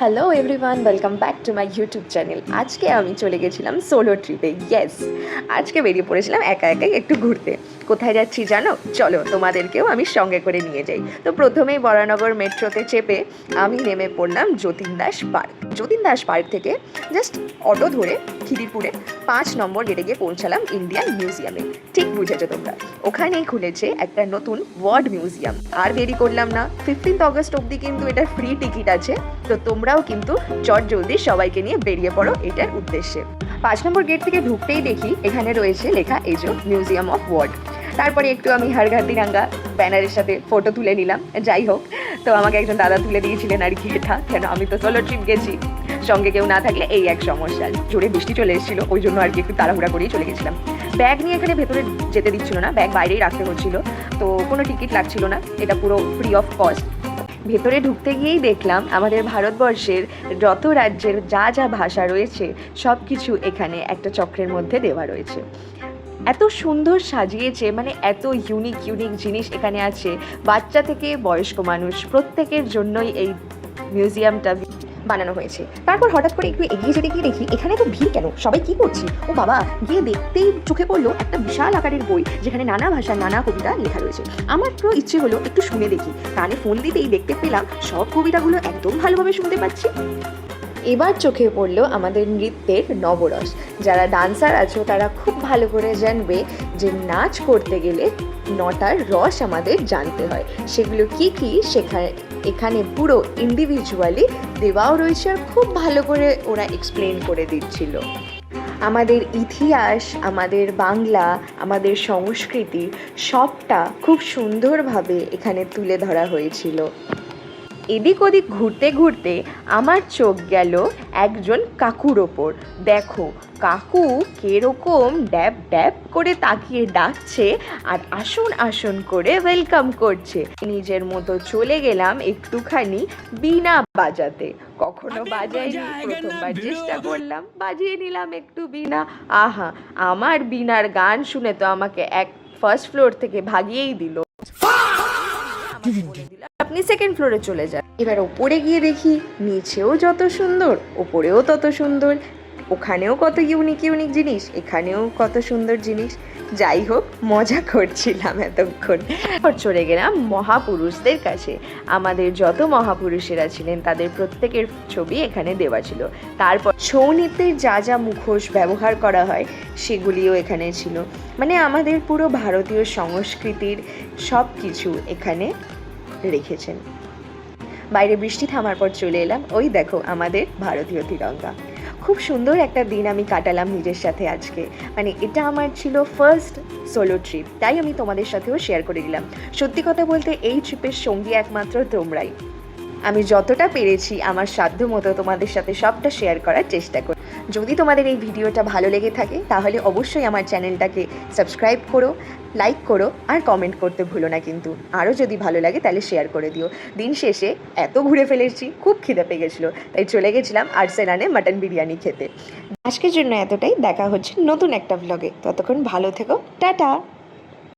Hello everyone, welcome back to my YouTube channel. আজকে আমি চলে গেছিলাম সোলো ট্রিপে। ইয়েস, আজকে বেরিয়ে পড়েছিলাম একা একাই একটু ঘুরতে। কোথায় যাচ্ছি জানো? চলো তোমাদেরকেও আমি সঙ্গে করে নিয়ে যাই। তো প্রথমেই বরানগর মেট্রোতে চেপে আমি নেমে পড়লাম যতীন দাস পার্ক। যতীন দাস পার্ক থেকে জাস্ট অটো ধরে খিদিরপুরে 5 নম্বর গেটে গিয়ে পৌঁছালাম ইন্ডিয়ান মিউজিয়ামে। ঠিক বুঝেছো তোমরা, ওখানেই খুলেছে একটা নতুন ওয়ার্ল্ড মিউজিয়াম। আর দেরি করলাম না, 15 অগস্ট অবধি কিন্তু এটার ফ্রি টিকিট আছে। তো তোমরাও কিন্তু চট জলদি সবাইকে নিয়ে বেরিয়ে পড়ো এটার উদ্দেশ্যে। 5 নম্বর গেট থেকে ঢুকতেই দেখি এখানে রয়েছে লেখা এই যে মিউজিয়াম অফ ওয়ার্ল্ড। তারপরে একটু আমি হর ঘর তিরঙ্গা ব্যানারের সাথে ফটো তুলে নিলাম। যাই হোক, তো আমাকে একজন দাদা তুলে দিয়েছিলেন আর কি এটা, কেন আমি তো সোলো ট্রিপ গেছি, সঙ্গে কেউ না থাকলে এই এক সমস্যা। জোরে বৃষ্টি চলে এসেছিল, ওই জন্য আর কি একটু তাড়াহুড়া করেই চলে গেছিলাম। ব্যাগ নিয়ে এখানে ভেতরে যেতে দিচ্ছিল না, ব্যাগ বাইরেই রাখতে হচ্ছিল। তো কোনো টিকিট লাগছিল না, এটা পুরো ফ্রি অফ কস্ট। ভেতরে ঢুকতে গিয়েই দেখলাম আমাদের ভারতবর্ষের যত রাজ্যের যা যা ভাষা রয়েছে সব কিছু এখানে একটা চক্রের মধ্যে দেওয়া রয়েছে। এত সুন্দর সাজিয়েছে, মানে এত ইউনিক জিনিস এখানে আছে। বাচ্চা থেকে বয়স্ক মানুষ প্রত্যেকের জন্যই এই মিউজিয়ামটা বানানো হয়েছে। তারপর হঠাৎ করে একটু এগিয়ে যেতে গিয়ে দেখি এখানে তো ভিড় কেন, সবাই কি করছে। ও বাবা, গিয়ে দেখতেই চোখে পড়লো একটা বিশাল আকারের বই, যেখানে নানা ভাষার নানা কবিতা লেখা রয়েছে। আমার তো ইচ্ছে হলো একটু শুনে দেখি। কানে ফোন দিতেই দেখতে পেলাম সব কবিতাগুলো একদম ভালোভাবে শুনতে পাচ্ছি। এবার চোখে পড়লো আমাদের নৃত্যের নবরস। যারা ডান্সার আছো তারা খুব ভালো করে জানবে যে নাচ করতে গেলে 9টার রস আমাদের জানতে হয়। সেগুলো কি কি এখানে পুরো ইন্ডিভিজুয়ালি দেওয়াও রয়েছে, আর খুব ভালো করে ওরা এক্সপ্লেন করে দিচ্ছিল। আমাদের ইতিহাস, আমাদের বাংলা, আমাদের সংস্কৃতি সবটা খুব সুন্দরভাবে এখানে তুলে ধরা হয়েছিল। এদিক ওদিক ঘুরতে ঘুরতে আমার চোখ গেল একজন কাকুর ওপর। দেখো, কাকু কিরকম ড্যাব ড্যাব করে তাকিয়ে ডাকছে আর আসন আসন করে ওয়েলকাম করছে। নিজের মতো চলে গেলাম একটুখানি বীণা বাজাতে। কখনো বাজাইনি, প্রথমবার চেষ্টা করলাম, বাজিয়ে নিলাম একটু বীণা। আহা, আমার বীণার গান শুনে তো আমাকে ফার্স্ট ফ্লোর থেকে ভাগিয়েই দিল। আপনি সেকেন্ড ফ্লোরে চলে যান। এবার ওপরে গিয়ে দেখি নিচেও যত সুন্দর, ওপরেও তত সুন্দর। ওখানেও কত ইউনিক জিনিস, এখানেও কত সুন্দর জিনিস। যাই হোক, মজা করছিলাম এতক্ষণ। চলে গেলাম মহাপুরুষদের কাছে। আমাদের যত মহাপুরুষেরা ছিলেন তাদের প্রত্যেকের ছবি এখানে দেওয়া ছিল। তারপর ছৌ নৃত্যের যা যা মুখোশ ব্যবহার করা হয় সেগুলিও এখানে ছিল। মানে আমাদের পুরো ভারতীয় সংস্কৃতির সব কিছু এখানে রেখেছেন। বাইরে বৃষ্টি থামার পর চলে এলাম, ওই দেখো আমাদের ভারতীয় তিরঙ্গা। খুব সুন্দর একটা দিন আমি কাটালাম নিজের সাথে আজকে। মানে এটা আমার ছিল ফার্স্ট সোলো ট্রিপ, তাই আমি তোমাদের সাথেও শেয়ার করে দিলাম। সত্যি কথা বলতে এই ট্রিপের সঙ্গী একমাত্র তোমরাই। আমি যতটা পেরেছি আমার সাধ্য মতো তোমাদের সাথে সবটা শেয়ার করার চেষ্টা করি। যদি তোমাদের এই ভিডিওটা ভালো লেগে থাকে তাহলে অবশ্যই আমার চ্যানেলটাকে সাবস্ক্রাইব করো, লাইক করো আর কমেন্ট করতে ভুলো না কিন্তু। আরও যদি ভালো লাগে তাহলে শেয়ার করে দিও। দিন শেষে এত ঘুরে ফেলেছি, খুব খিদে পেয়ে গেছিলো, তাই চলে গেছিলাম আর্সেনালে মাটন বিরিয়ানি খেতে। আজকের জন্য এতটাই, দেখা হচ্ছে নতুন একটা ব্লগে। ততক্ষণ ভালো থেকো, টাটা।